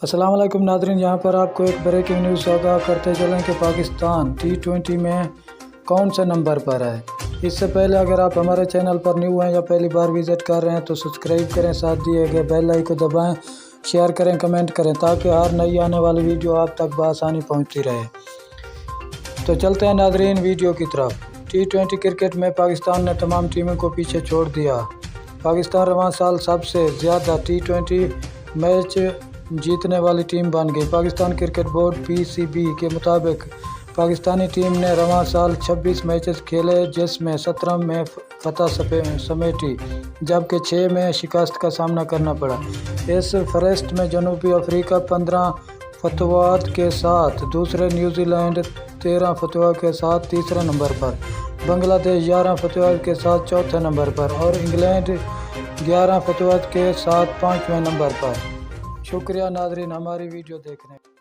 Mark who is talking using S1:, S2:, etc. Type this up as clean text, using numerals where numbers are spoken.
S1: السلام علیکم ناظرین، یہاں پر آپ کو ایک بریکنگ نیوز سے آگاہ کرتے چلیں کہ پاکستان T20 میں کون سے نمبر پر ہے۔ اس سے پہلے اگر آپ ہمارے چینل پر نیو ہیں یا پہلی بار وزٹ کر رہے ہیں تو سبسکرائب کریں، ساتھ دیے گئے بیل آئیکن کو دبائیں، شیئر کریں، کمنٹ کریں تاکہ ہر نئی آنے والی ویڈیو آپ تک بآسانی پہنچتی رہے۔ تو چلتے ہیں ناظرین ویڈیو کی طرف۔ T20 کرکٹ میں پاکستان نے تمام ٹیموں کو پیچھے چھوڑ دیا۔ پاکستان رواں سال سب سے زیادہ T20 میچ جیتنے والی ٹیم بن گئی۔ پاکستان کرکٹ بورڈ PCB کے مطابق پاکستانی ٹیم نے رواں سال 26 میچز کھیلے جس میں 17 میں فتح سمیٹی جبکہ 6 میں شکست کا سامنا کرنا پڑا۔ اس فہرست میں جنوبی افریقہ 15 فتوحات کے ساتھ دوسرے، نیوزی لینڈ 13 فتوحات کے ساتھ تیسرے نمبر پر، بنگلہ دیش 11 فتوحات کے ساتھ چوتھے نمبر پر اور انگلینڈ 11 فتوحات کے ساتھ 5ویں نمبر پر۔ شکریہ ناظرین ہماری ویڈیو دیکھنے